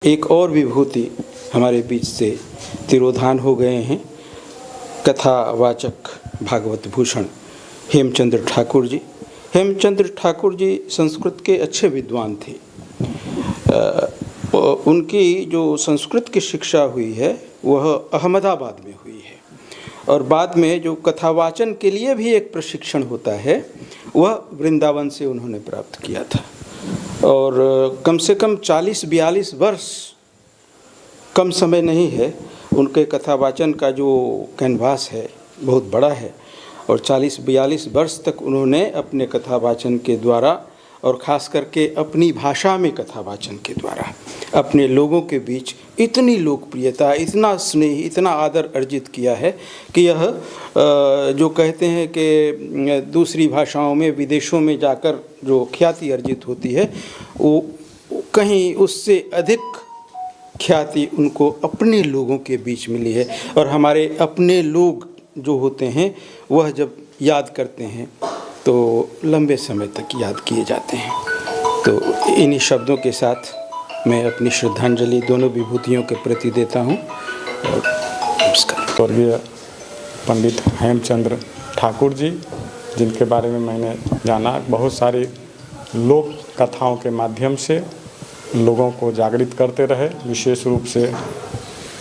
एक और विभूति हमारे बीच से तिरोधान हो गए हैं। कथावाचक भागवत भूषण हेमचंद्र ठाकुर जी। हेमचंद्र ठाकुर जी संस्कृत के अच्छे विद्वान थे। उनकी जो संस्कृत की शिक्षा हुई है वह अहमदाबाद में हुई है, और बाद में जो कथावाचन के लिए भी एक प्रशिक्षण होता है वह वृंदावन से उन्होंने प्राप्त किया था। और कम से कम 40-42 वर्ष कम समय नहीं है। उनके कथावाचन का जो कैनवास है बहुत बड़ा है, और 40-42 वर्ष तक उन्होंने अपने कथावाचन के द्वारा और ख़ास करके अपनी भाषा में कथावाचन के द्वारा अपने लोगों के बीच इतनी लोकप्रियता, इतना स्नेह, इतना आदर अर्जित किया है कि यह जो कहते हैं कि दूसरी भाषाओं में, विदेशों में जाकर जो ख्याति अर्जित होती है वो कहीं उससे अधिक ख्याति उनको अपने लोगों के बीच मिली है। और हमारे अपने लोग जो होते हैं वह जब याद करते हैं तो लंबे समय तक याद किए जाते हैं। तो इन्हीं शब्दों के साथ मैं अपनी श्रद्धांजलि दोनों विभूतियों के प्रति देता हूँ। और नमस्कार। स्वर्गीय पंडित हेमचंद्र ठाकुर जी, जिनके बारे में मैंने जाना, बहुत सारी लोक कथाओं के माध्यम से लोगों को जागृत करते रहे। विशेष रूप से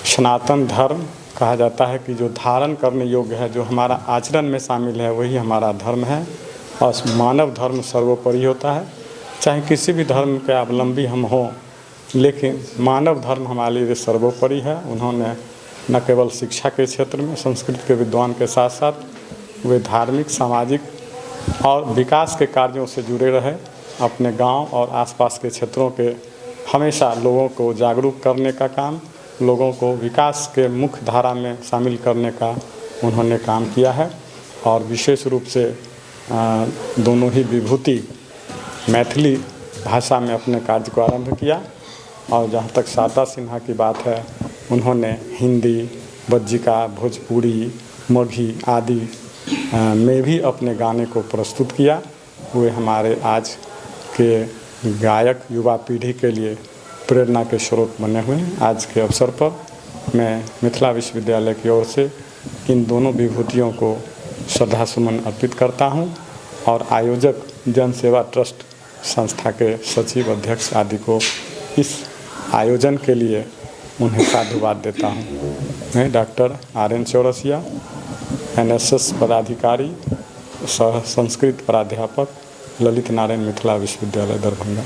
सनातन धर्म कहा जाता है कि जो धारण करने योग्य है, जो हमारा आचरण में शामिल है, वही हमारा धर्म है। और मानव धर्म सर्वोपरि होता है। चाहे किसी भी धर्म के अवलंबी हम हों, लेकिन मानव धर्म हमारे लिए सर्वोपरि है। उन्होंने न केवल शिक्षा के क्षेत्र में संस्कृत के विद्वान के साथ साथ वे धार्मिक, सामाजिक और विकास के कार्यों से जुड़े रहे। अपने गांव और आसपास के क्षेत्रों के हमेशा लोगों को जागरूक करने का काम, लोगों को विकास के मुख्य धारा में शामिल करने का उन्होंने काम किया है। और विशेष रूप से दोनों ही विभूति मैथिली भाषा में अपने कार्य को आरंभ किया। और जहाँ तक शारदा सिन्हा की बात है, उन्होंने हिंदी, बज्जिका, भोजपुरी, मगही आदि में भी अपने गाने को प्रस्तुत किया। वे हमारे आज के गायक युवा पीढ़ी के लिए प्रेरणा के स्रोत बने हुए हैं। आज के अवसर पर मैं मिथिला विश्वविद्यालय की ओर से इन दोनों विभूतियों को श्रद्धासुमन अर्पित करता हूं, और आयोजक जन सेवा ट्रस्ट संस्था के सचिव, अध्यक्ष आदि को इस आयोजन के लिए उन्हें साधुवाद देता हूं। मैं डॉक्टर RN चौरसिया, NSS पदाधिकारी, सह संस्कृत प्राध्यापक, ललित नारायण मिथिला विश्वविद्यालय दरभंगा।